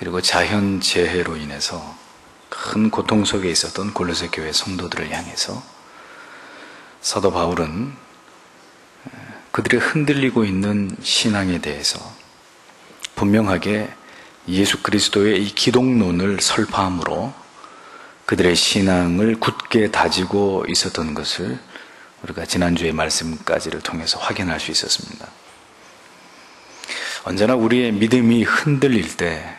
그리고 자연재해로 인해서 큰 고통 속에 있었던 골로새 교회 성도들을 향해서 사도 바울은 그들이 흔들리고 있는 신앙에 대해서 분명하게 예수 그리스도의 이 기독론을 설파함으로 그들의 신앙을 굳게 다지고 있었던 것을 우리가 지난주의 말씀까지를 통해서 확인할 수 있었습니다. 언제나 우리의 믿음이 흔들릴 때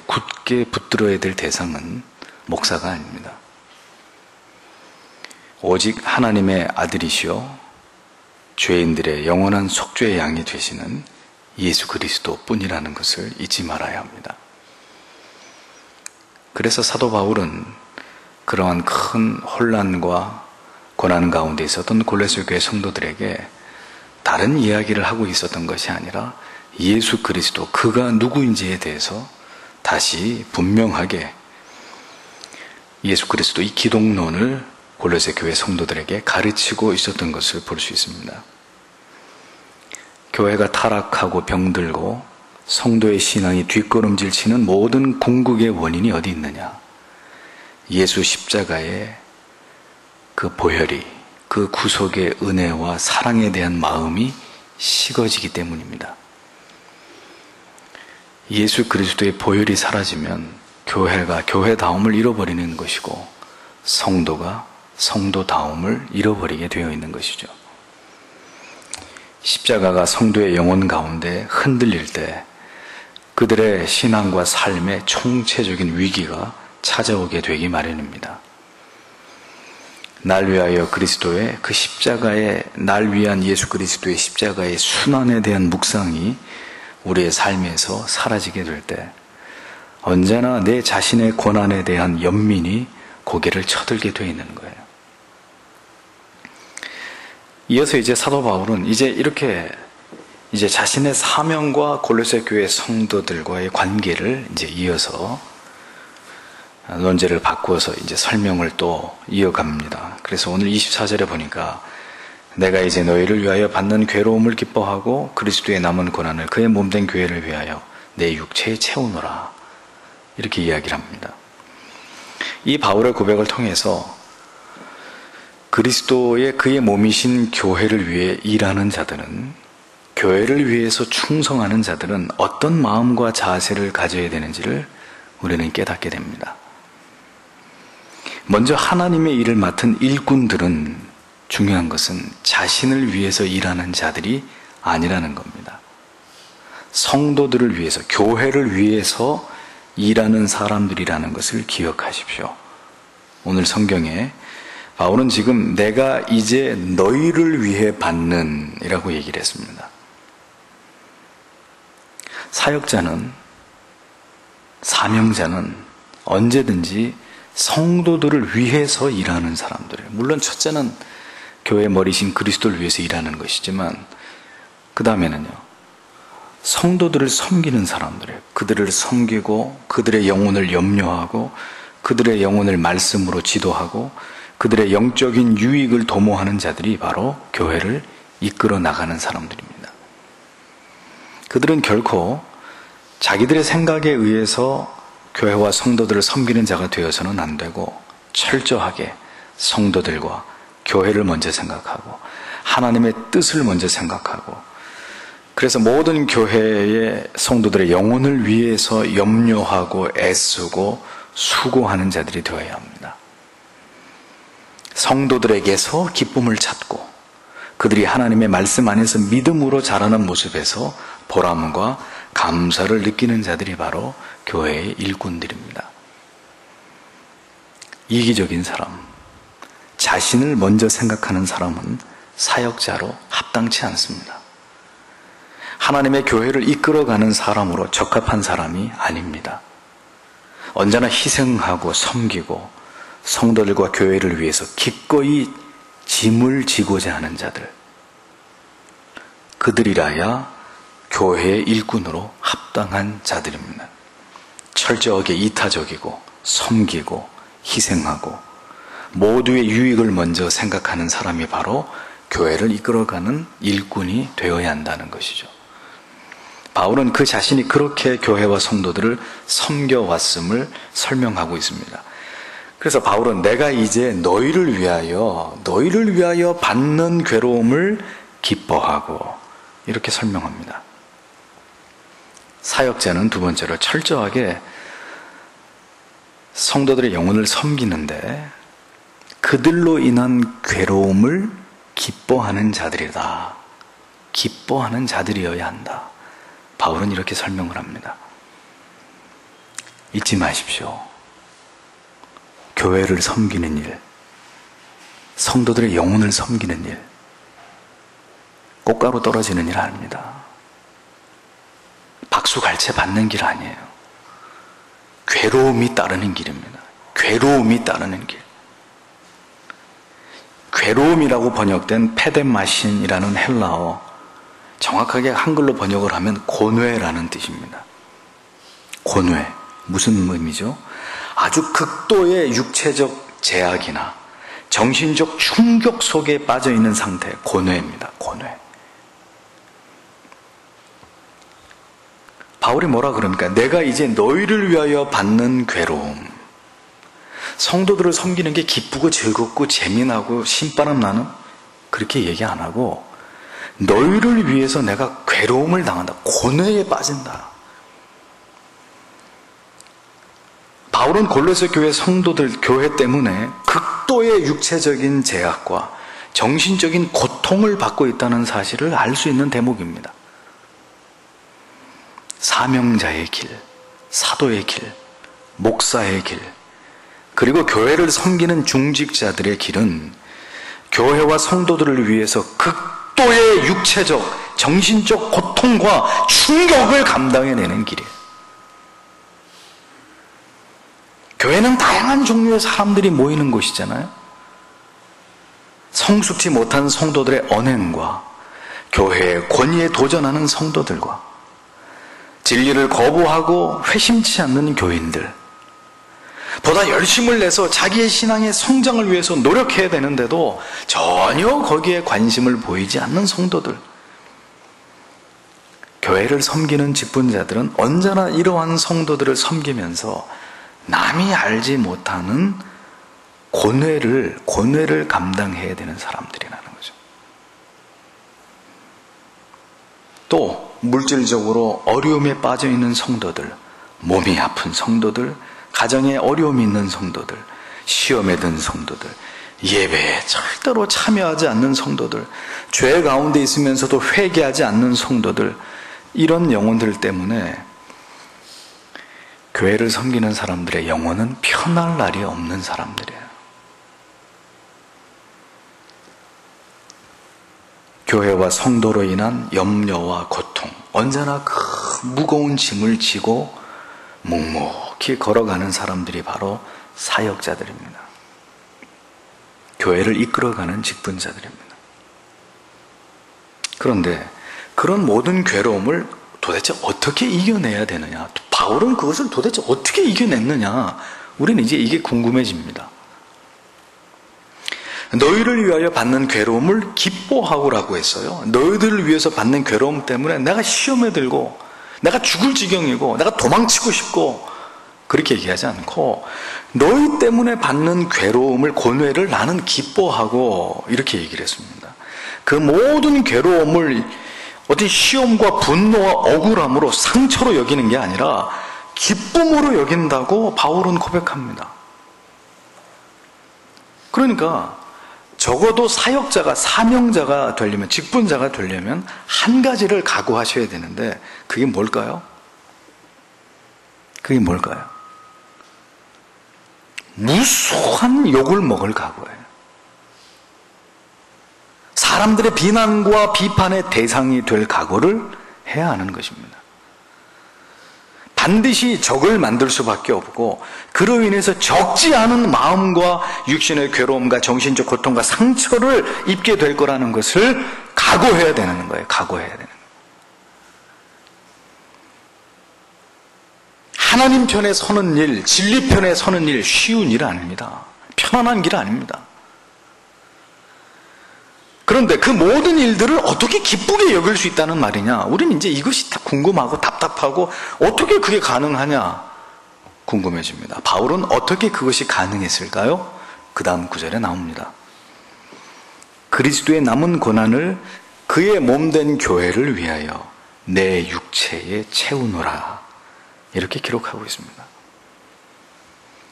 굳게 붙들어야 될 대상은 목사가 아닙니다. 오직 하나님의 아들이시요 죄인들의 영원한 속죄의 양이 되시는 예수 그리스도 뿐이라는 것을 잊지 말아야 합니다. 그래서 사도 바울은 그러한 큰 혼란과 고난 가운데 있었던 골로새 교회 성도들에게 다른 이야기를 하고 있었던 것이 아니라 예수 그리스도, 그가 누구인지에 대해서 다시 분명하게 예수 그리스도 이 기독론을 골로새 교회 성도들에게 가르치고 있었던 것을 볼 수 있습니다. 교회가 타락하고 병들고 성도의 신앙이 뒷걸음질 치는 모든 궁극의 원인이 어디 있느냐? 예수 십자가의 그 보혈이, 그 구속의 은혜와 사랑에 대한 마음이 식어지기 때문입니다. 예수 그리스도의 보혈이 사라지면 교회가 교회다움을 잃어버리는 것이고 성도가 성도다움을 잃어버리게 되어 있는 것이죠. 십자가가 성도의 영혼 가운데 흔들릴 때 그들의 신앙과 삶의 총체적인 위기가 찾아오게 되기 마련입니다. 날 위하여 그리스도의 그 십자가의, 날 위한 예수 그리스도의 십자가의 순환에 대한 묵상이 우리의 삶에서 사라지게 될 때 언제나 내 자신의 고난에 대한 연민이 고개를 쳐들게 되어 있는 거예요. 이어서 이제 사도 바울은 이렇게 자신의 사명과 골로새 교회 성도들과의 관계를 이어서 논제를 바꾸어서 설명을 또 이어갑니다. 그래서 오늘 24절에 보니까 내가 이제 너희를 위하여 받는 괴로움을 기뻐하고 그리스도의 남은 고난을 그의 몸된 교회를 위하여 내 육체에 채우노라, 이렇게 이야기를 합니다. 이 바울의 고백을 통해서 그리스도의 그의 몸이신 교회를 위해 일하는 자들은, 교회를 위해서 충성하는 자들은 어떤 마음과 자세를 가져야 되는지를 우리는 깨닫게 됩니다. 먼저 하나님의 일을 맡은 일꾼들은 중요한 것은 자신을 위해서 일하는 자들이 아니라는 겁니다. 성도들을 위해서, 교회를 위해서 일하는 사람들이라는 것을 기억하십시오. 오늘 성경에 바울은 지금 내가 이제 너희를 위해 받는 이라고 얘기를 했습니다. 사역자는, 사명자는 언제든지 성도들을 위해서 일하는 사람들이에요. 물론 첫째는 교회 머리신 그리스도를 위해서 일하는 것이지만 그 다음에는요, 성도들을 섬기는 사람들이에요. 그들을 섬기고 그들의 영혼을 염려하고 그들의 영혼을 말씀으로 지도하고 그들의 영적인 유익을 도모하는 자들이 바로 교회를 이끌어 나가는 사람들입니다. 그들은 결코 자기들의 생각에 의해서 교회와 성도들을 섬기는 자가 되어서는 안 되고 철저하게 성도들과 교회를 먼저 생각하고 하나님의 뜻을 먼저 생각하고, 그래서 모든 교회의 성도들의 영혼을 위해서 염려하고 애쓰고 수고하는 자들이 되어야 합니다. 성도들에게서 기쁨을 찾고 그들이 하나님의 말씀 안에서 믿음으로 자라는 모습에서 보람과 감사를 느끼는 자들이 바로 교회의 일꾼들입니다. 이기적인 사람, 자신을 먼저 생각하는 사람은 사역자로 합당치 않습니다. 하나님의 교회를 이끌어가는 사람으로 적합한 사람이 아닙니다. 언제나 희생하고 섬기고 성도들과 교회를 위해서 기꺼이 짐을 지고자 하는 자들, 그들이라야 교회의 일꾼으로 합당한 자들입니다. 철저하게 이타적이고 섬기고 희생하고 모두의 유익을 먼저 생각하는 사람이 바로 교회를 이끌어가는 일꾼이 되어야 한다는 것이죠. 바울은 그 자신이 그렇게 교회와 성도들을 섬겨왔음을 설명하고 있습니다. 그래서 바울은 내가 이제 너희를 위하여 받는 괴로움을 기뻐하고 이렇게 설명합니다. 사역자는 두 번째로 철저하게 성도들의 영혼을 섬기는데 그들로 인한 괴로움을 기뻐하는 자들이다. 기뻐하는 자들이어야 한다. 바울은 이렇게 설명을 합니다. 잊지 마십시오. 교회를 섬기는 일, 성도들의 영혼을 섬기는 일, 꽃가루 떨어지는 일 아닙니다. 박수갈채 받는 길 아니에요. 괴로움이 따르는 길입니다. 괴로움이 따르는 길. 괴로움이라고 번역된 페데마신이라는 헬라어, 정확하게 한글로 번역을 하면 고뇌라는 뜻입니다. 고뇌, 무슨 의미죠? 아주 극도의 육체적 제약이나 정신적 충격 속에 빠져 있는 상태, 고뇌입니다. 고뇌. 바울이 뭐라 그럽니까? 내가 이제 너희를 위하여 받는 괴로움. 성도들을 섬기는 게 기쁘고 즐겁고 재미나고 신바람 나는? 그렇게 얘기 안 하고 너희를 위해서 내가 괴로움을 당한다. 고뇌에 빠진다. 바울은 골로새 교회 성도들 교회 때문에 극도의 육체적인 제약과 정신적인 고통을 받고 있다는 사실을 알 수 있는 대목입니다. 사명자의 길, 사도의 길, 목사의 길, 그리고 교회를 섬기는 중직자들의 길은 교회와 성도들을 위해서 극도의 육체적, 정신적 고통과 충격을 감당해내는 길이에요. 교회는 다양한 종류의 사람들이 모이는 곳이잖아요. 성숙지 못한 성도들의 언행과 교회의 권위에 도전하는 성도들과 진리를 거부하고 회심치 않는 교인들, 보다 열심을 내서 자기의 신앙의 성장을 위해서 노력해야 되는데도 전혀 거기에 관심을 보이지 않는 성도들, 교회를 섬기는 직분자들은 언제나 이러한 성도들을 섬기면서 남이 알지 못하는 고뇌를 감당해야 되는 사람들이라는 거죠. 또 물질적으로 어려움에 빠져 있는 성도들, 몸이 아픈 성도들, 가정에 어려움이 있는 성도들, 시험에 든 성도들, 예배에 절대로 참여하지 않는 성도들, 죄 가운데 있으면서도 회개하지 않는 성도들, 이런 영혼들 때문에 교회를 섬기는 사람들의 영혼은 편할 날이 없는 사람들이에요. 교회와 성도로 인한 염려와 고통, 언제나 그 무거운 짐을 지고 묵묵히 걸어가는 사람들이 바로 사역자들입니다. 교회를 이끌어가는 직분자들입니다. 그런데 그런 모든 괴로움을 도대체 어떻게 이겨내야 되느냐? 바울은 그것을 도대체 어떻게 이겨냈느냐? 우리는 이제 이게 궁금해집니다. 너희를 위하여 받는 괴로움을 기뻐하고라고 했어요. 너희들을 위해서 받는 괴로움 때문에 내가 시험에 들고 내가 죽을 지경이고 내가 도망치고 싶고 그렇게 얘기하지 않고 너희 때문에 받는 괴로움을, 고뇌를 나는 기뻐하고 이렇게 얘기를 했습니다. 그 모든 괴로움을 어떤 시험과 분노와 억울함으로 상처로 여기는 게 아니라 기쁨으로 여긴다고 바울은 고백합니다. 그러니까 적어도 사역자가, 사명자가 되려면, 직분자가 되려면 한 가지를 각오하셔야 되는데 그게 뭘까요? 그게 뭘까요? 무수한 욕을 먹을 각오예요. 사람들의 비난과 비판의 대상이 될 각오를 해야 하는 것입니다. 반드시 적을 만들 수밖에 없고 그로 인해서 적지 않은 마음과 육신의 괴로움과 정신적 고통과 상처를 입게 될 거라는 것을 각오해야 되는 거예요. 각오해야 되는 거예요. 하나님 편에 서는 일, 진리 편에 서는 일 쉬운 일 아닙니다. 편안한 길 아닙니다. 그런데 그 모든 일들을 어떻게 기쁘게 여길 수 있다는 말이냐? 우리는 이제 이것이 다 궁금하고 답답하고 어떻게 그게 가능하냐? 궁금해집니다. 바울은 어떻게 그것이 가능했을까요? 그 다음 구절에 나옵니다. 그리스도의 남은 고난을 그의 몸된 교회를 위하여 내 육체에 채우노라. 이렇게 기록하고 있습니다.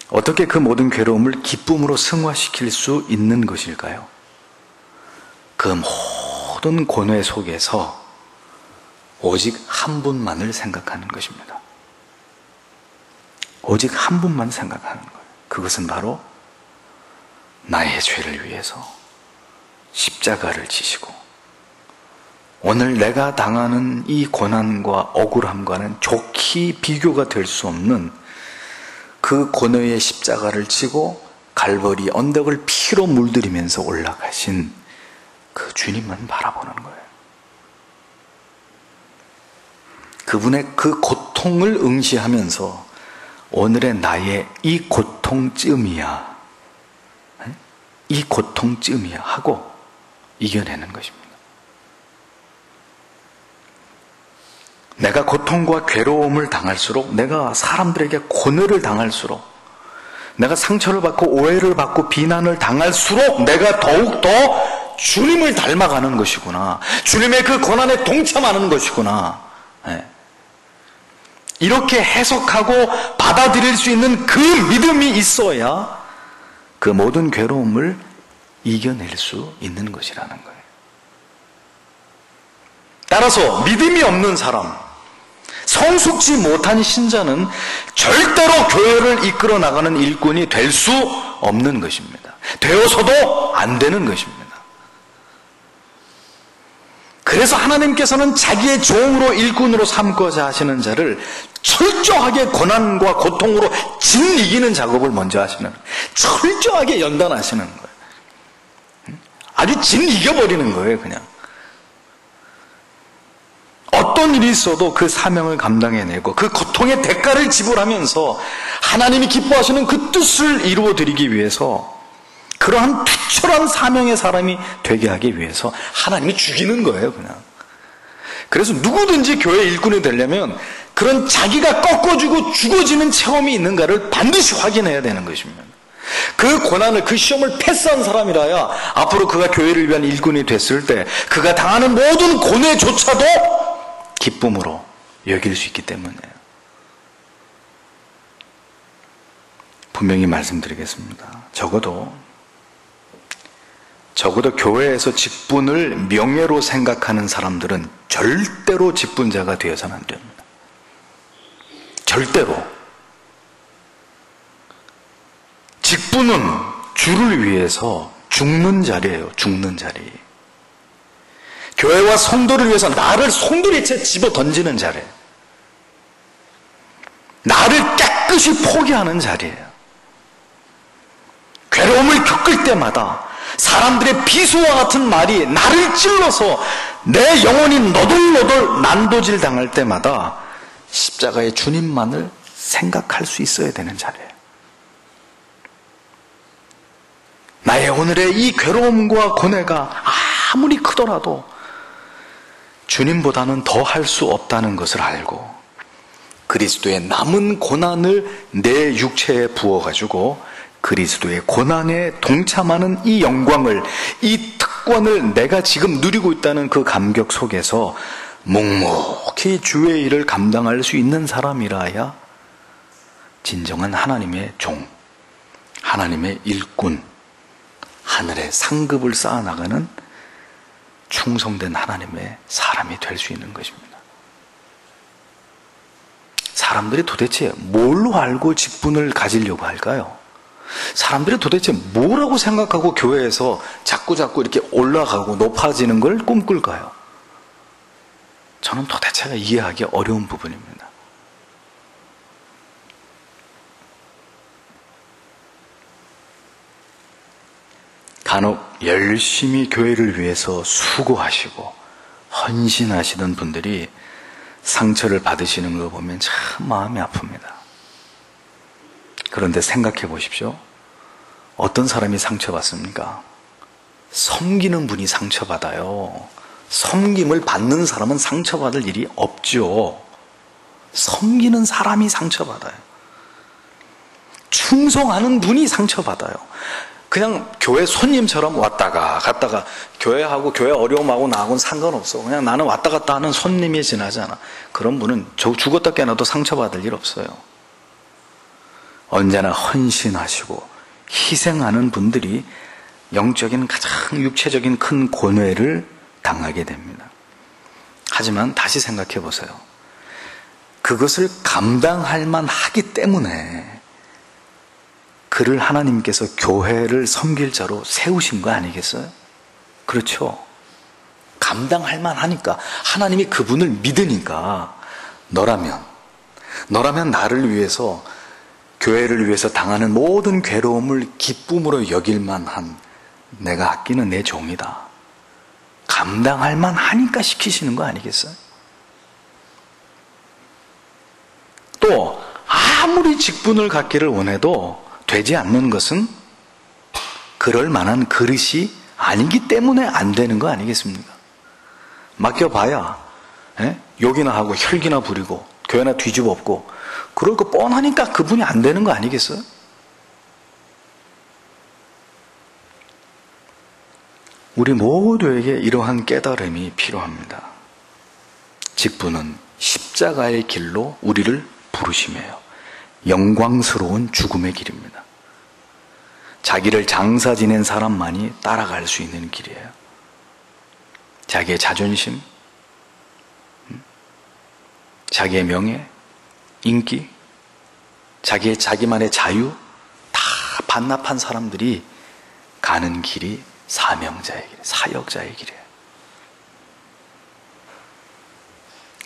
어떻게 그 모든 괴로움을 기쁨으로 승화시킬 수 있는 것일까요? 그 모든 고뇌 속에서 오직 한 분만을 생각하는 것입니다. 오직 한 분만 생각하는 거예요. 그것은 바로 나의 죄를 위해서 십자가를 지시고 오늘 내가 당하는 이 고난과 억울함과는 좋게 비교가 될 수 없는 그 고뇌의 십자가를 지고 갈보리 언덕을 피로 물들이면서 올라가신 그 주님만 바라보는 거예요. 그분의 그 고통을 응시하면서 오늘의 나의 이 고통쯤이야, 이 고통쯤이야 하고 이겨내는 것입니다. 내가 고통과 괴로움을 당할수록, 내가 사람들에게 고뇌를 당할수록, 내가 상처를 받고 오해를 받고 비난을 당할수록 내가 더욱더 주님을 닮아가는 것이구나, 주님의 그 고난에 동참하는 것이구나, 이렇게 해석하고 받아들일 수 있는 그 믿음이 있어야 그 모든 괴로움을 이겨낼 수 있는 것이라는 거예요. 따라서 믿음이 없는 사람, 성숙지 못한 신자는 절대로 교회를 이끌어 나가는 일꾼이 될 수 없는 것입니다. 되어서도 안 되는 것입니다. 그래서 하나님께서는 자기의 종으로 일꾼으로 삼고자 하시는 자를 철저하게 고난과 고통으로 짓이기는 작업을 먼저 하시는, 철저하게 연단하시는 거예요. 아주 짓이겨버리는 거예요. 그냥 어떤 일이 있어도 그 사명을 감당해내고 그 고통의 대가를 지불하면서 하나님이 기뻐하시는 그 뜻을 이루어드리기 위해서, 그러한 투철한 사명의 사람이 되게 하기 위해서 하나님이 죽이는 거예요. 그냥. 그래서 누구든지 교회 일꾼이 되려면 그런 자기가 꺾어지고 죽어지는 체험이 있는가를 반드시 확인해야 되는 것입니다. 그 고난을, 그 시험을 패스한 사람이라야 앞으로 그가 교회를 위한 일꾼이 됐을 때 그가 당하는 모든 고뇌조차도 기쁨으로 여길 수 있기 때문이에요. 분명히 말씀드리겠습니다. 적어도 교회에서 직분을 명예로 생각하는 사람들은 절대로 직분자가 되어서는 안 됩니다. 절대로. 직분은 주를 위해서 죽는 자리예요. 죽는 자리. 교회와 성도를 위해서 나를 송두리째 집어 던지는 자리예요. 나를 깨끗이 포기하는 자리예요. 괴로움을 겪을 때마다 사람들의 비수와 같은 말이 나를 찔러서 내 영혼이 너덜너덜 난도질 당할 때마다 십자가의 주님만을 생각할 수 있어야 되는 자리예요. 나의 오늘의 이 괴로움과 고뇌가 아무리 크더라도 주님보다는 더 할 수 없다는 것을 알고 그리스도의 남은 고난을 내 육체에 부어가지고 그리스도의 고난에 동참하는 이 영광을, 이 특권을 내가 지금 누리고 있다는 그 감격 속에서 묵묵히 주의 일을 감당할 수 있는 사람이라야 진정한 하나님의 종, 하나님의 일꾼, 하늘의 상급을 쌓아나가는 충성된 하나님의 사람이 될 수 있는 것입니다. 사람들이 도대체 뭘로 알고 직분을 가지려고 할까요? 사람들이 도대체 뭐라고 생각하고 교회에서 자꾸 이렇게 올라가고 높아지는 걸 꿈꿀까요? 저는 도대체가 이해하기 어려운 부분입니다. 간혹 열심히 교회를 위해서 수고하시고 헌신하시던 분들이 상처를 받으시는 거 보면 참 마음이 아픕니다. 그런데 생각해 보십시오. 어떤 사람이 상처받습니까? 섬기는 분이 상처받아요. 섬김을 받는 사람은 상처받을 일이 없죠. 섬기는 사람이 상처받아요. 충성하는 분이 상처받아요. 그냥 교회 손님처럼 왔다가 갔다가 교회하고 교회 어려움하고 나하고는 상관없어. 그냥 나는 왔다 갔다 하는 손님이 지나잖아. 그런 분은 죽었다 깨어나도 상처받을 일 없어요. 언제나 헌신하시고 희생하는 분들이 영적인 가장 육체적인 큰 고뇌를 당하게 됩니다. 하지만 다시 생각해 보세요. 그것을 감당할 만하기 때문에 그를 하나님께서 교회를 섬길 자로 세우신 거 아니겠어요? 그렇죠? 감당할 만하니까 하나님이 그분을 믿으니까 너라면 나를 위해서 교회를 위해서 당하는 모든 괴로움을 기쁨으로 여길 만한 내가 아끼는 내 종이다. 감당할 만하니까 시키시는 거 아니겠어요? 또 아무리 직분을 갖기를 원해도 되지 않는 것은 그럴 만한 그릇이 아니기 때문에 안 되는 거 아니겠습니까? 맡겨봐야 욕이나 하고 혈기나 부리고 교회나 뒤집어 엎고 그럴 거 뻔하니까 그분이 안 되는 거 아니겠어요? 우리 모두에게 이러한 깨달음이 필요합니다. 직분은 십자가의 길로 우리를 부르심이에요. 영광스러운 죽음의 길입니다. 자기를 장사 지낸 사람만이 따라갈 수 있는 길이에요. 자기의 자존심, 자기의 명예, 인기, 자기만의 자유 다 반납한 사람들이 가는 길이 사명자의 길, 사역자의 길이에요.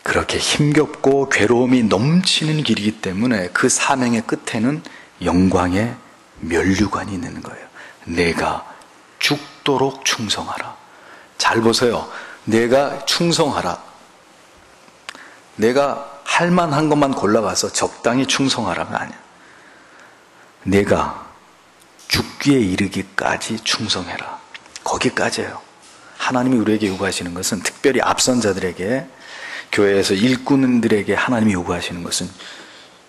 그렇게 힘겹고 괴로움이 넘치는 길이기 때문에 그 사명의 끝에는 영광의 면류관이 있는 거예요. 내가 죽도록 충성하라. 잘 보세요. 내가 충성하라. 내가 할 만한 것만 골라가서 적당히 충성하라가 아니야. 내가 죽기에 이르기까지 충성해라. 거기까지예요. 하나님이 우리에게 요구하시는 것은, 특별히 앞선 자들에게, 교회에서 일꾼들에게 하나님이 요구하시는 것은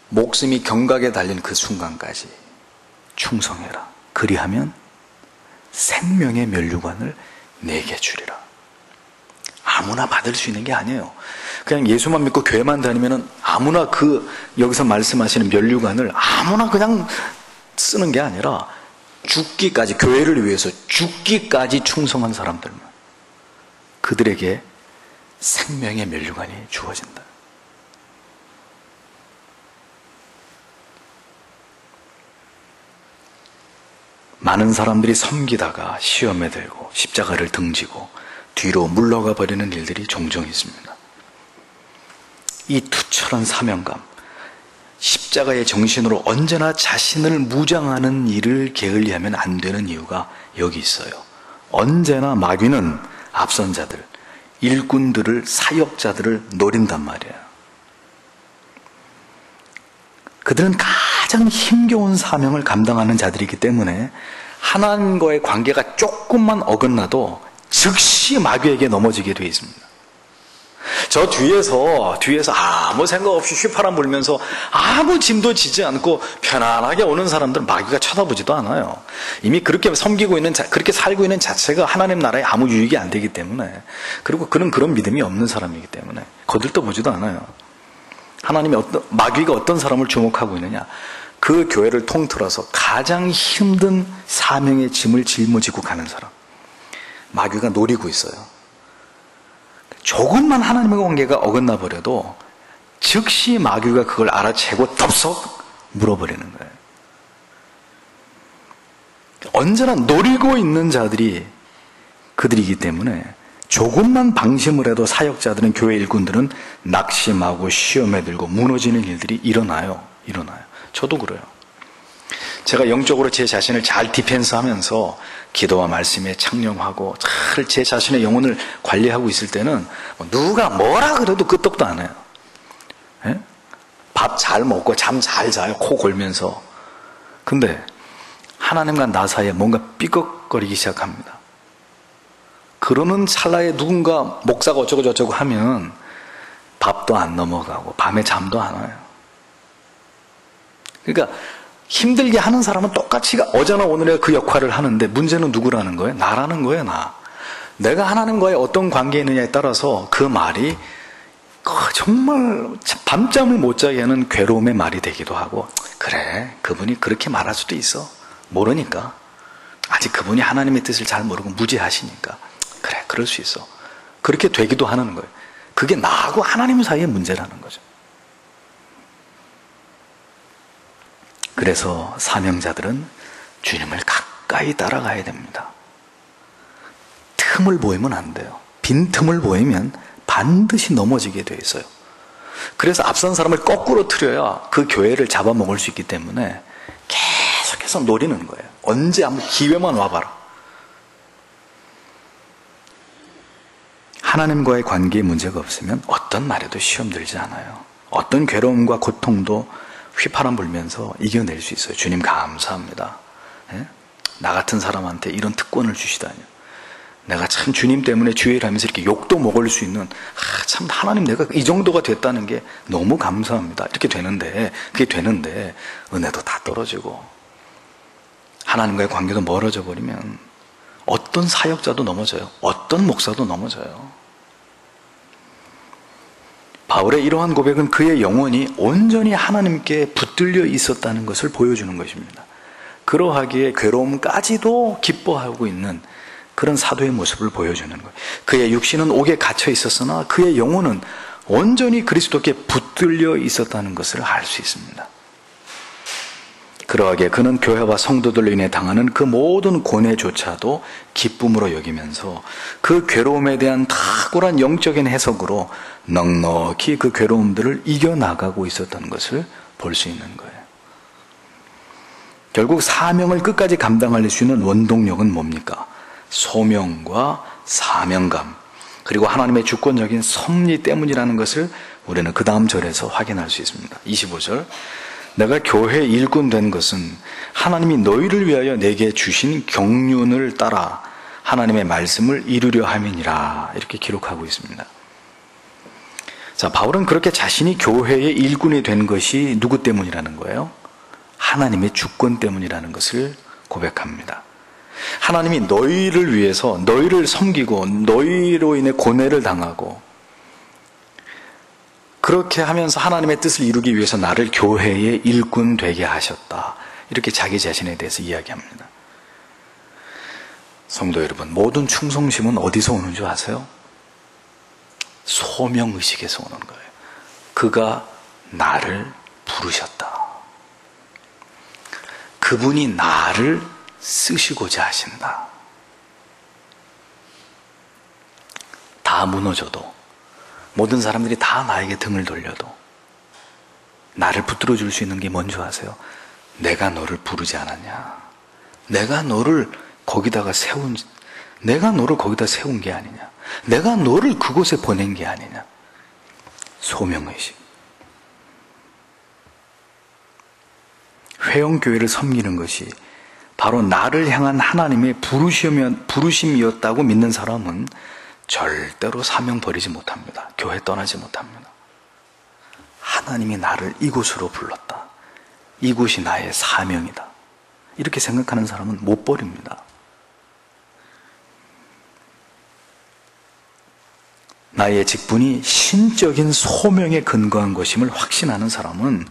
목숨이 경각에 달린 그 순간까지 충성해라. 그리하면 생명의 면류관을 내게 주리라. 아무나 받을 수 있는 게 아니에요. 그냥 예수만 믿고 교회만 다니면은 아무나 여기서 말씀하시는 면류관을 아무나 그냥 쓰는 게 아니라 죽기까지, 교회를 위해서 죽기까지 충성한 사람들만, 그들에게 생명의 면류관이 주어진다. 많은 사람들이 섬기다가 시험에 들고 십자가를 등지고 뒤로 물러가 버리는 일들이 종종 있습니다. 이 투철한 사명감, 십자가의 정신으로 언제나 자신을 무장하는 일을 게을리하면 안 되는 이유가 여기 있어요. 언제나 마귀는 앞선 자들, 일꾼들을, 사역자들을 노린단 말이에요. 그들은 가장 힘겨운 사명을 감당하는 자들이기 때문에 하나님과의 관계가 조금만 어긋나도 즉시 마귀에게 넘어지게 되어 있습니다. 저 뒤에서 아무 생각 없이 휘파람 불면서 아무 짐도 지지 않고 편안하게 오는 사람들은 마귀가 쳐다보지도 않아요. 이미 그렇게 섬기고 있는, 그렇게 살고 있는 자체가 하나님 나라에 아무 유익이 안 되기 때문에, 그리고 그는 그런 믿음이 없는 사람이기 때문에 거들떠 보지도 않아요. 마귀가 어떤 사람을 주목하고 있느냐? 그 교회를 통틀어서 가장 힘든 사명의 짐을 짊어지고 가는 사람, 마귀가 노리고 있어요. 조금만 하나님과 관계가 어긋나 버려도 즉시 마귀가 그걸 알아채고 덥석 물어버리는 거예요. 언제나 노리고 있는 자들이 그들이기 때문에 조금만 방심을 해도 사역자들은, 교회 일꾼들은 낙심하고 시험에 들고 무너지는 일들이 일어나요. 저도 그래요. 제가 영적으로 제 자신을 잘 디펜스하면서 기도와 말씀에 창념하고 잘 제 자신의 영혼을 관리하고 있을 때는 누가 뭐라 그래도 끄떡도 안 해요. 밥 잘 먹고 잠 잘 자요. 코 골면서. 근데 하나님과 나 사이에 뭔가 삐걱거리기 시작합니다. 그러는 찰나에 누군가 목사가 어쩌고 저쩌고 하면 밥도 안 넘어가고 밤에 잠도 안 와요. 그러니까 힘들게 하는 사람은 똑같이 어제나 오늘에 그 역할을 하는데 문제는 누구라는 거예요? 나라는 거예요. 내가 하나님과의 어떤 관계에 있느냐에 따라서 그 말이 정말 밤잠을 못 자게 하는 괴로움의 말이 되기도 하고, 그래, 그분이 그렇게 말할 수도 있어. 모르니까. 아직 그분이 하나님의 뜻을 잘 모르고 무지하시니까. 그래, 그럴 수 있어. 그렇게 되기도 하는 거예요. 그게 나하고 하나님 사이의 문제라는 거죠. 그래서 사명자들은 주님을 가까이 따라가야 됩니다. 틈을 보이면 안 돼요. 빈틈을 보이면 반드시 넘어지게 돼 있어요. 그래서 앞선 사람을 거꾸로 틀어야 그 교회를 잡아먹을 수 있기 때문에 계속해서 노리는 거예요. 언제 한번 기회만 와봐라. 하나님과의 관계에 문제가 없으면 어떤 말에도 시험 들지 않아요. 어떤 괴로움과 고통도 휘파람 불면서 이겨낼 수 있어요. 주님 감사합니다. 예? 나 같은 사람한테 이런 특권을 주시다니. 내가 참 주님 때문에 주의를 하면서 이렇게 욕도 먹을 수 있는, 참 하나님 내가 이 정도가 됐다는 게 너무 감사합니다. 이렇게 되는데, 그게 되는데 은혜도 다 떨어지고 하나님과의 관계도 멀어져 버리면 어떤 사역자도 넘어져요. 어떤 목사도 넘어져요. 바울의 이러한 고백은 그의 영혼이 온전히 하나님께 붙들려 있었다는 것을 보여주는 것입니다. 그러하기에 괴로움까지도 기뻐하고 있는 그런 사도의 모습을 보여주는 거예요. 그의 육신은 옥에 갇혀 있었으나 그의 영혼은 온전히 그리스도께 붙들려 있었다는 것을 알 수 있습니다. 그러하기에 그는 교회와 성도들로 인해 당하는 그 모든 고뇌조차도 기쁨으로 여기면서 그 괴로움에 대한 탁월한 영적인 해석으로 넉넉히 그 괴로움들을 이겨나가고 있었다는 것을 볼 수 있는 거예요. 결국 사명을 끝까지 감당할 수 있는 원동력은 뭡니까? 소명과 사명감, 그리고 하나님의 주권적인 섭리 때문이라는 것을 우리는 그 다음 절에서 확인할 수 있습니다. 25절, 내가 교회 일꾼 된 것은 하나님이 너희를 위하여 내게 주신 경륜을 따라 하나님의 말씀을 이루려 함이니라, 이렇게 기록하고 있습니다. 자, 바울은 그렇게 자신이 교회의 일꾼이 된 것이 누구 때문이라는 거예요? 하나님의 주권 때문이라는 것을 고백합니다. 하나님이 너희를 위해서 너희를 섬기고 너희로 인해 고뇌를 당하고 그렇게 하면서 하나님의 뜻을 이루기 위해서 나를 교회의 일꾼 되게 하셨다. 이렇게 자기 자신에 대해서 이야기합니다. 성도 여러분, 모든 충성심은 어디서 오는 줄 아세요? 소명의식에서 오는 거예요. 그가 나를 부르셨다. 그분이 나를 쓰시고자 하신다. 다 무너져도, 모든 사람들이 다 나에게 등을 돌려도 나를 붙들어 줄 수 있는 게 뭔지 아세요? 내가 너를 부르지 않았냐? 내가 너를 거기다 세운 게 아니냐? 내가 너를 그곳에 보낸 게 아니냐? 소명의식. 회영교회를 섬기는 것이 바로 나를 향한 하나님의 부르심이었다고 믿는 사람은 절대로 사명 버리지 못합니다. 교회 떠나지 못합니다. 하나님이 나를 이곳으로 불렀다. 이곳이 나의 사명이다. 이렇게 생각하는 사람은 못 버립니다. 나의 직분이 신적인 소명에 근거한 것임을 확신하는 사람은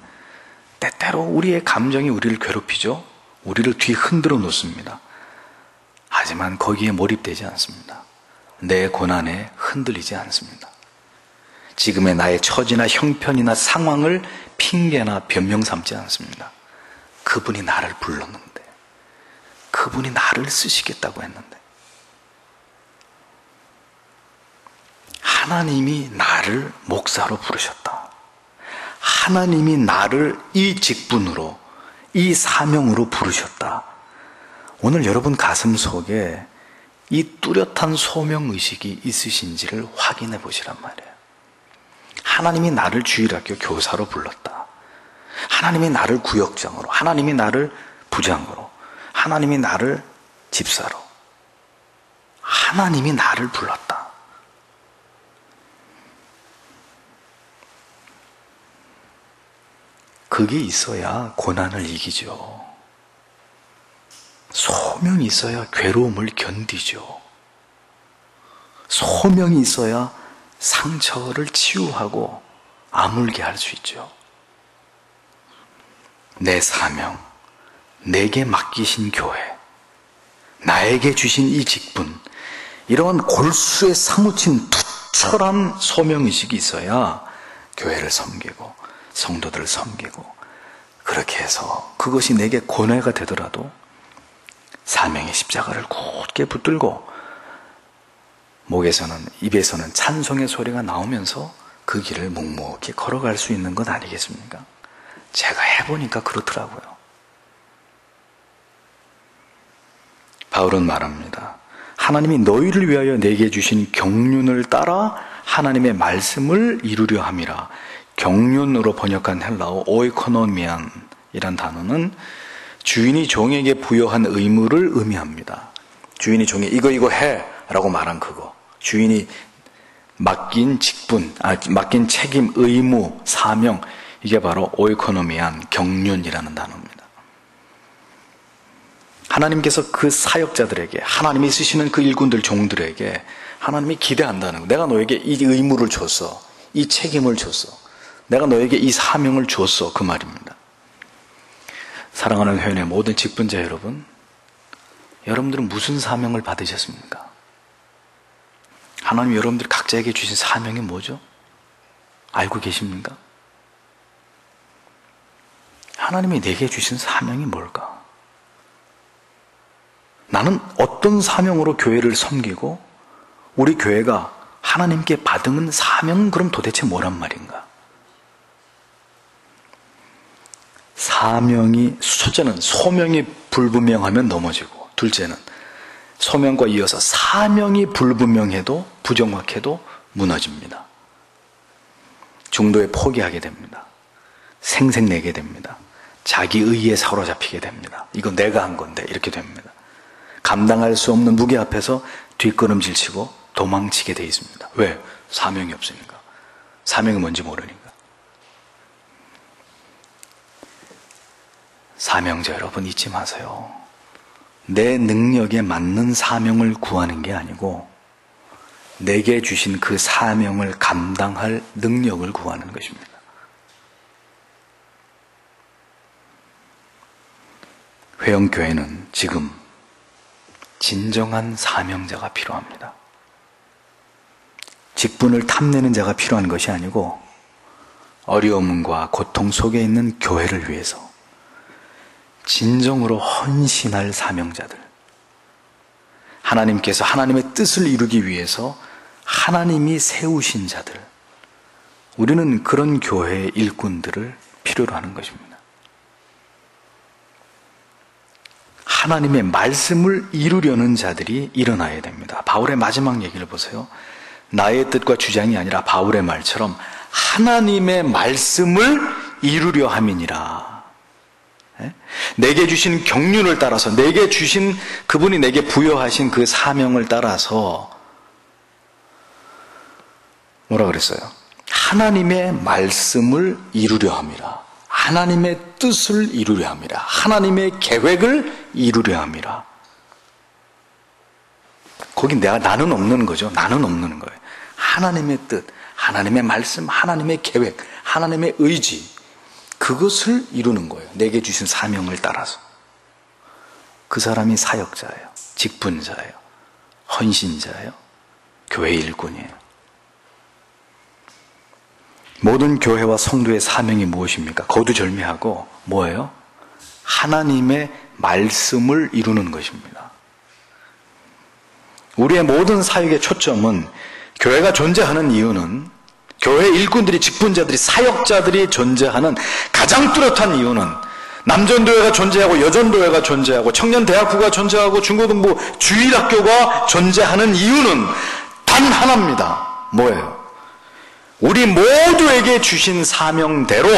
때때로 우리의 감정이 우리를 괴롭히죠. 우리를 뒤흔들어 놓습니다. 하지만 거기에 몰입되지 않습니다. 내 고난에 흔들리지 않습니다. 지금의 나의 처지나 형편이나 상황을 핑계나 변명 삼지 않습니다. 그분이 나를 불렀는데, 그분이 나를 쓰시겠다고 했는데, 하나님이 나를 목사로 부르셨다. 하나님이 나를 이 직분으로, 이 사명으로 부르셨다. 오늘 여러분 가슴 속에 이 뚜렷한 소명의식이 있으신지를 확인해 보시란 말이에요. 하나님이 나를 주일학교 교사로 불렀다. 하나님이 나를 구역장으로, 하나님이 나를 부장으로, 하나님이 나를 집사로, 하나님이 나를 불렀다. 그게 있어야 고난을 이기죠. 소명이 있어야 괴로움을 견디죠. 소명이 있어야 상처를 치유하고 아물게 할 수 있죠. 내 사명, 내게 맡기신 교회, 나에게 주신 이 직분, 이런 골수에 사무친 투철한 소명의식이 있어야 교회를 섬기고 성도들을 섬기고, 그렇게 해서 그것이 내게 고뇌가 되더라도 사명의 십자가를 굳게 붙들고 목에서는, 입에서는 찬송의 소리가 나오면서 그 길을 묵묵히 걸어갈 수 있는 것 아니겠습니까? 제가 해보니까 그렇더라고요. 바울은 말합니다. 하나님이 너희를 위하여 내게 주신 경륜을 따라 하나님의 말씀을 이루려 함이라. 경륜으로 번역한 헬라어 오이코노미안이란 단어는 주인이 종에게 부여한 의무를 의미합니다. 주인이 종에게 이거 해 라고 말한 그거, 주인이 맡긴 직분, 맡긴 책임, 의무, 사명, 이게 바로 오이코노미안, 경륜이라는 단어입니다. 하나님께서 그 사역자들에게, 하나님이 쓰시는 그 일꾼들, 종들에게 하나님이 기대한다는 거. 내가 너에게 이 의무를 줬어, 이 책임을 줬어, 내가 너에게 이 사명을 줬어, 그 말입니다. 사랑하는 회원의 모든 직분자 여러분, 여러분들은 무슨 사명을 받으셨습니까? 하나님 여러분들 각자에게 주신 사명이 뭐죠? 알고 계십니까? 하나님이 내게 주신 사명이 뭘까? 나는 어떤 사명으로 교회를 섬기고 우리 교회가 하나님께 받은 사명은 그럼 도대체 뭐란 말인가? 사명이, 첫째는 소명이 불분명하면 넘어지고, 둘째는 소명과 이어서 사명이 불분명해도, 부정확해도 무너집니다. 중도에 포기하게 됩니다. 생색내게 됩니다. 자기 의에 사로잡히게 됩니다. 이건 내가 한 건데, 이렇게 됩니다. 감당할 수 없는 무게 앞에서 뒷걸음질 치고 도망치게 돼 있습니다. 왜? 사명이 없으니까. 사명이 뭔지 모르니까. 사명자 여러분, 잊지 마세요. 내 능력에 맞는 사명을 구하는 게 아니고 내게 주신 그 사명을 감당할 능력을 구하는 것입니다. 회영교회는 지금 진정한 사명자가 필요합니다. 직분을 탐내는 자가 필요한 것이 아니고 어려움과 고통 속에 있는 교회를 위해서 진정으로 헌신할 사명자들, 하나님께서 하나님의 뜻을 이루기 위해서 하나님이 세우신 자들, 우리는 그런 교회의 일꾼들을 필요로 하는 것입니다. 하나님의 말씀을 이루려는 자들이 일어나야 됩니다. 바울의 마지막 얘기를 보세요. 나의 뜻과 주장이 아니라 바울의 말처럼 하나님의 말씀을 이루려 함이니라. 내게 주신 경륜을 따라서, 내게 주신, 그분이 내게 부여하신 그 사명을 따라서 뭐라 그랬어요? 하나님의 말씀을 이루려 함이라. 하나님의 뜻을 이루려 함이라. 하나님의 계획을 이루려 함이라. 거기 나는 없는 거죠. 나는 없는 거예요. 하나님의 뜻, 하나님의 말씀, 하나님의 계획, 하나님의 의지, 그것을 이루는 거예요. 내게 주신 사명을 따라서. 그 사람이 사역자예요. 직분자예요. 헌신자예요. 교회 일꾼이에요. 모든 교회와 성도의 사명이 무엇입니까? 거두절미하고 뭐예요? 하나님의 말씀을 이루는 것입니다. 우리의 모든 사역의 초점은, 교회가 존재하는 이유는, 교회 일꾼들이, 직분자들이, 사역자들이 존재하는 가장 뚜렷한 이유는, 남전도회가 존재하고 여전도회가 존재하고 청년대학부가 존재하고 중고등부 주일학교가 존재하는 이유는 단 하나입니다. 뭐예요? 우리 모두에게 주신 사명대로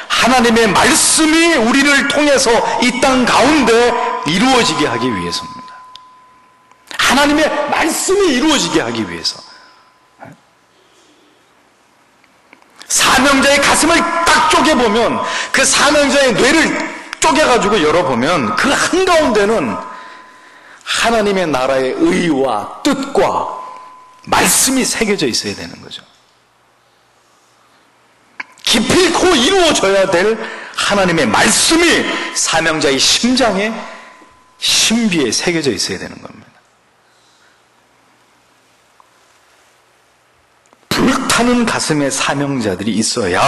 하나님의 말씀이 우리를 통해서 이 땅 가운데 이루어지게 하기 위해서입니다. 하나님의 말씀이 이루어지게 하기 위해서. 사명자의 가슴을 딱 쪼개보면, 그 사명자의 뇌를 쪼개가지고 열어보면 그 한가운데는 하나님의 나라의 의와 뜻과 말씀이 새겨져 있어야 되는 거죠. 기필코 이루어져야 될 하나님의 말씀이 사명자의 심장에, 신비에 새겨져 있어야 되는 겁니다. 불타는 가슴에 사명자들이 있어야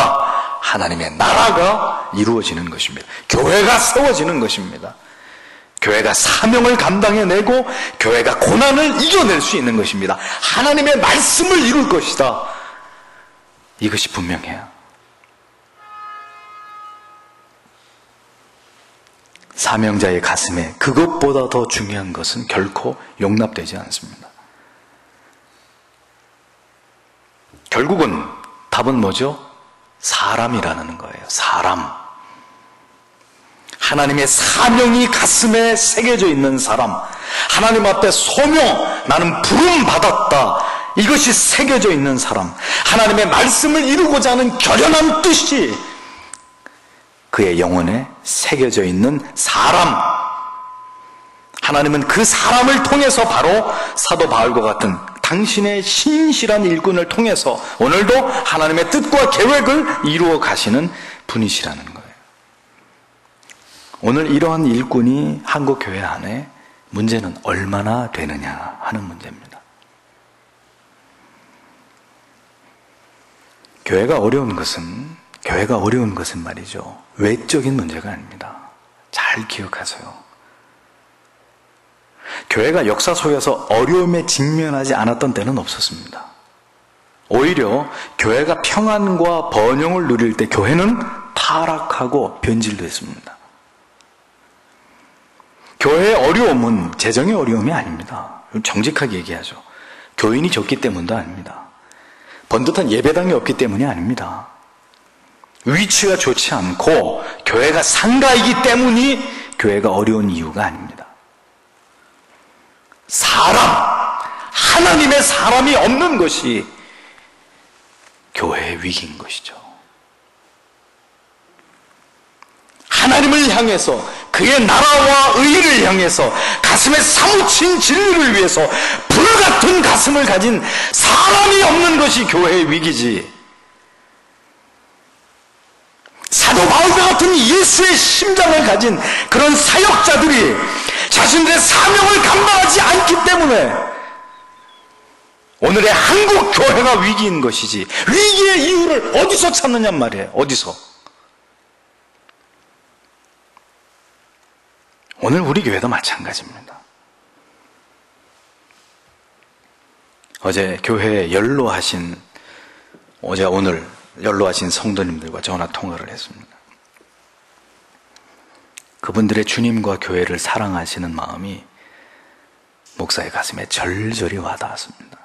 하나님의 나라가 이루어지는 것입니다. 교회가 세워지는 것입니다. 교회가 사명을 감당해내고 교회가 고난을 이겨낼 수 있는 것입니다. 하나님의 말씀을 이룰 것이다. 이것이 분명해요. 사명자의 가슴에 그것보다 더 중요한 것은 결코 용납되지 않습니다. 결국은 답은 뭐죠? 사람이라는 거예요. 사람. 하나님의 사명이 가슴에 새겨져 있는 사람, 하나님 앞에 소명, 나는 부름 받았다, 이것이 새겨져 있는 사람, 하나님의 말씀을 이루고자 하는 결연한 뜻이 그의 영혼에 새겨져 있는 사람, 하나님은 그 사람을 통해서 바로 사도 바울과 같은 당신의 신실한 일꾼을 통해서 오늘도 하나님의 뜻과 계획을 이루어 가시는 분이시라는 거예요. 오늘 이러한 일꾼이 한국 교회 안에 문제는 얼마나 되느냐 하는 문제입니다. 교회가 어려운 것은 말이죠, 외적인 문제가 아닙니다. 잘 기억하세요. 교회가 역사 속에서 어려움에 직면하지 않았던 때는 없었습니다. 오히려 교회가 평안과 번영을 누릴 때 교회는 타락하고 변질도 했습니다. 교회의 어려움은 재정의 어려움이 아닙니다. 정직하게 얘기하죠. 교인이 적기 때문도 아닙니다. 번듯한 예배당이 없기 때문이 아닙니다. 위치가 좋지 않고 교회가 상가이기 때문이 교회가 어려운 이유가 아닙니다. 하나님의 사람이 없는 것이 교회의 위기인 것이죠. 하나님을 향해서, 그의 나라와 의를 향해서 가슴에 사무친 진리를 위해서 불같은 가슴을 가진 사람이 없는 것이 교회의 위기지, 사도 바울과 같은 예수의 심장을 가진 그런 사역자들이 자신들의 사명을 감당하지 않기 때문에 오늘의 한국 교회가 위기인 것이지, 위기의 이유를 어디서 찾느냐 말이에요. 어디서? 오늘 우리 교회도 마찬가지입니다. 어제 교회에 오늘 연로하신 성도님들과 전화 통화를 했습니다. 그분들의 주님과 교회를 사랑하시는 마음이 목사의 가슴에 절절히 와닿았습니다.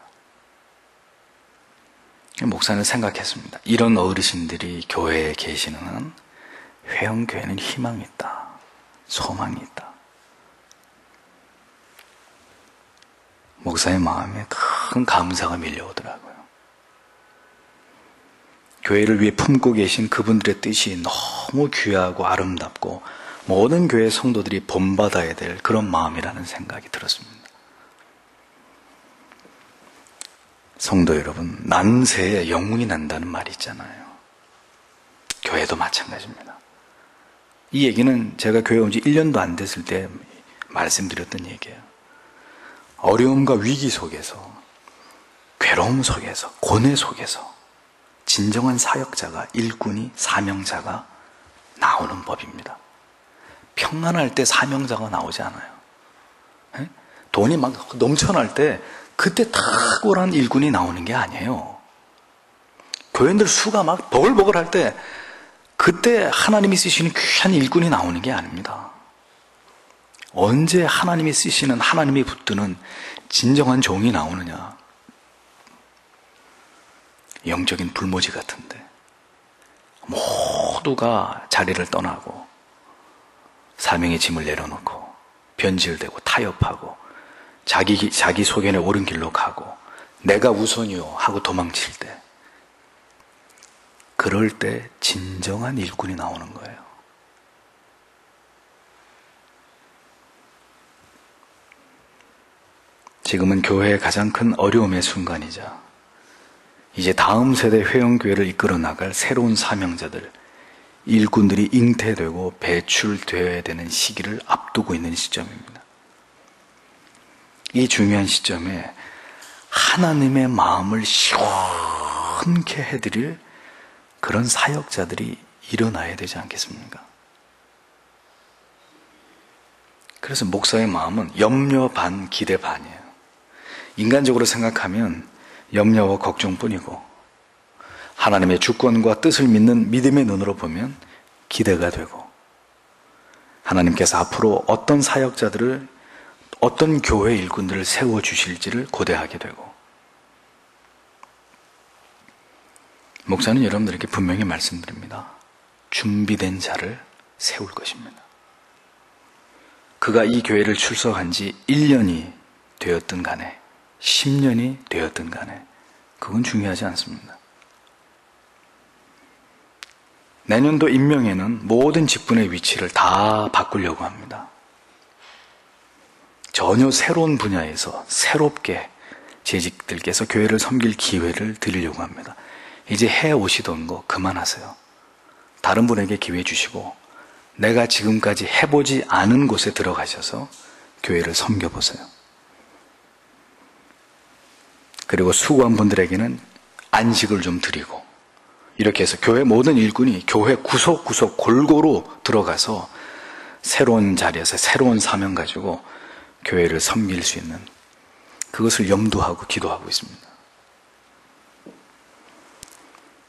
목사는 생각했습니다. 이런 어르신들이 교회에 계시는 한 회원교회는 희망이 있다, 소망이 있다. 목사의 마음에 큰 감사가 밀려오더라고요. 교회를 위해 품고 계신 그분들의 뜻이 너무 귀하고 아름답고 모든 교회 성도들이 본받아야 될 그런 마음이라는 생각이 들었습니다. 성도 여러분, 난세에 영웅이 난다는 말이 있잖아요. 교회도 마찬가지입니다. 이 얘기는 제가 교회 온 지 1년도 안 됐을 때 말씀드렸던 얘기예요. 어려움과 위기 속에서, 괴로움 속에서, 고뇌 속에서 진정한 사역자가, 일꾼이, 사명자가 나오는 법입니다. 평안할 때 사명자가 나오지 않아요. 돈이 막 넘쳐날 때 그때 탁월한 일꾼이 나오는 게 아니에요. 교인들 수가 막 버글버글할 때 그때 하나님이 쓰시는 귀한 일꾼이 나오는 게 아닙니다. 언제 하나님이 쓰시는, 하나님이 붙드는 진정한 종이 나오느냐? 영적인 불모지 같은데 모두가 자리를 떠나고 사명의 짐을 내려놓고 변질되고 타협하고 자기 소견에 옳은 길로 가고 내가 우선이요 하고 도망칠 때, 그럴 때 진정한 일꾼이 나오는 거예요. 지금은 교회의 가장 큰 어려움의 순간이자 이제 다음 세대 회영교회를 이끌어 나갈 새로운 사명자들, 일꾼들이 잉태되고 배출되어야 되는 시기를 앞두고 있는 시점입니다. 이 중요한 시점에 하나님의 마음을 시원케 해드릴 그런 사역자들이 일어나야 되지 않겠습니까? 그래서 목사의 마음은 염려 반, 기대 반이에요. 인간적으로 생각하면 염려와 걱정뿐이고, 하나님의 주권과 뜻을 믿는 믿음의 눈으로 보면 기대가 되고, 하나님께서 앞으로 어떤 사역자들을, 어떤 교회 일꾼들을 세워주실지를 고대하게 되고, 목사는 여러분들에게 분명히 말씀드립니다. 준비된 자를 세울 것입니다. 그가 이 교회를 출석한 지 1년이 되었든 간에 10년이 되었든 간에 그건 중요하지 않습니다. 내년도 임명에는 모든 직분의 위치를 다 바꾸려고 합니다. 전혀 새로운 분야에서 새롭게 재직들께서 교회를 섬길 기회를 드리려고 합니다. 이제 해오시던 거 그만하세요. 다른 분에게 기회 주시고 내가 지금까지 해보지 않은 곳에 들어가셔서 교회를 섬겨보세요. 그리고 수고한 분들에게는 안식을 좀 드리고, 이렇게 해서 교회 모든 일꾼이 교회 구석구석 골고루 들어가서 새로운 자리에서 새로운 사명 가지고 교회를 섬길 수 있는, 그것을 염두하고 기도하고 있습니다.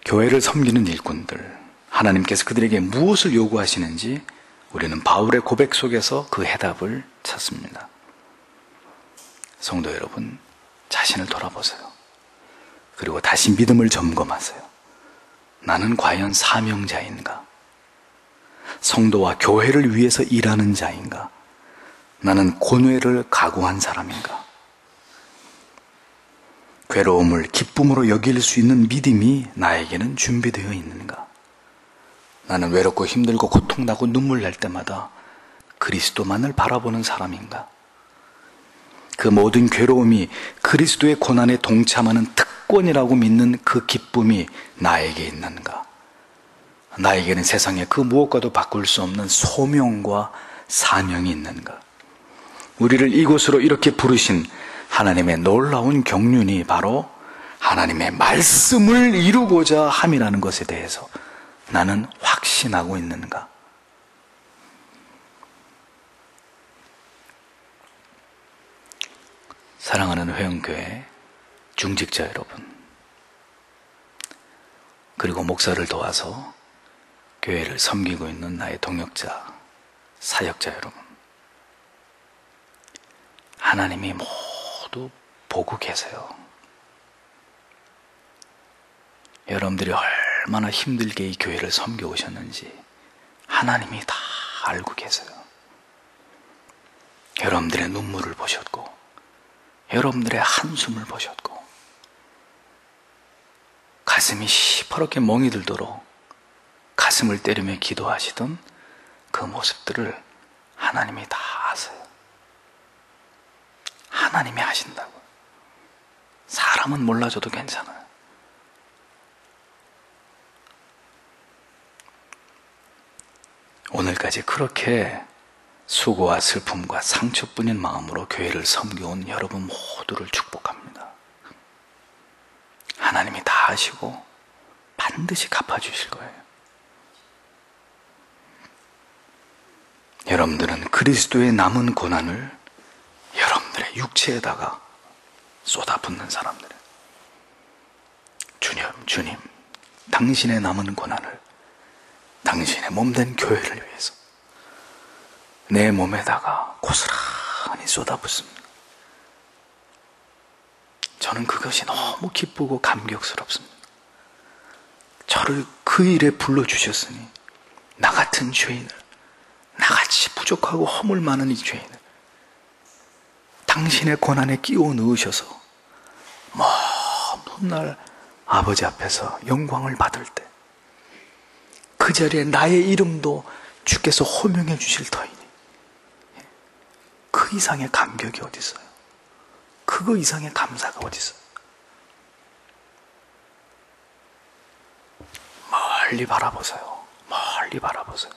교회를 섬기는 일꾼들, 하나님께서 그들에게 무엇을 요구하시는지 우리는 바울의 고백 속에서 그 해답을 찾습니다. 성도 여러분, 자신을 돌아보세요. 그리고 다시 믿음을 점검하세요. 나는 과연 사명자인가? 성도와 교회를 위해서 일하는 자인가? 나는 고뇌를 각오한 사람인가? 괴로움을 기쁨으로 여길 수 있는 믿음이 나에게는 준비되어 있는가? 나는 외롭고 힘들고 고통나고 눈물 날 때마다 그리스도만을 바라보는 사람인가? 그 모든 괴로움이 그리스도의 고난에 동참하는 특권이라고 믿는 그 기쁨이 나에게 있는가? 나에게는 세상에 그 무엇과도 바꿀 수 없는 소명과 사명이 있는가? 우리를 이곳으로 이렇게 부르신 하나님의 놀라운 경륜이 바로 하나님의 말씀을 이루고자 함이라는 것에 대해서 나는 확신하고 있는가? 사랑하는 회원교회 중직자 여러분, 그리고 목사를 도와서 교회를 섬기고 있는 나의 동역자, 사역자 여러분, 하나님이 모두 보고 계세요. 여러분들이 얼마나 힘들게 이 교회를 섬겨오셨는지 하나님이 다 알고 계세요. 여러분들의 눈물을 보셨고, 여러분들의 한숨을 보셨고, 가슴이 시퍼렇게 멍이 들도록 가슴을 때리며 기도하시던 그 모습들을 하나님이 다 아세요. 하나님이 아신다고. 사람은 몰라줘도 괜찮아요. 오늘까지 그렇게 수고와 슬픔과 상처뿐인 마음으로 교회를 섬겨온 여러분 모두를 축복합니다. 하나님이 다 아시고 반드시 갚아주실 거예요. 여러분들은 그리스도의 남은 고난을 여러분들의 육체에다가 쏟아붓는 사람들은, 주님, 당신의 남은 고난을 당신의 몸된 교회를 위해서 내 몸에다가 고스란히 쏟아붓습니다. 저는 그것이 너무 기쁘고 감격스럽습니다. 저를 그 일에 불러주셨으니 나 같은 죄인을, 나같이 부족하고 허물 많은 이 죄인을 당신의 고난에 끼워 넣으셔서 먼 훗날 아버지 앞에서 영광을 받을 때 그 자리에 나의 이름도 주께서 호명해 주실 터이니 그 이상의 감격이 어디 있어요? 그거 이상의 감사가 어디 있어요? 멀리 바라보세요. 멀리 바라보세요.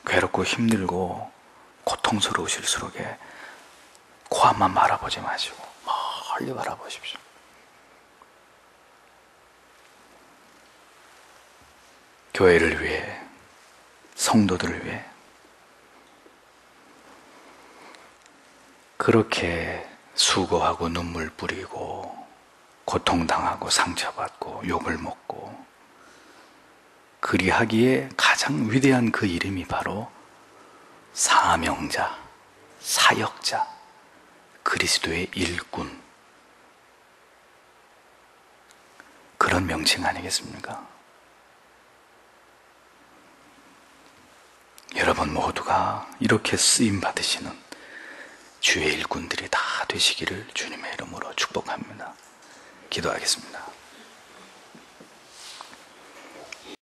괴롭고 힘들고 고통스러우실수록에 코앞만 바라보지 마시고 멀리 바라보십시오. 교회를 위해, 성도들을 위해 그렇게 수고하고 눈물 뿌리고 고통당하고 상처받고 욕을 먹고 그리하기에 가장 위대한 그 이름이 바로 사명자, 사역자, 그리스도의 일꾼, 그런 명칭 아니겠습니까? 여러분 모두가 이렇게 쓰임 받으시는 주의 일꾼들이 다 되시기를 주님의 이름으로 축복합니다. 기도하겠습니다.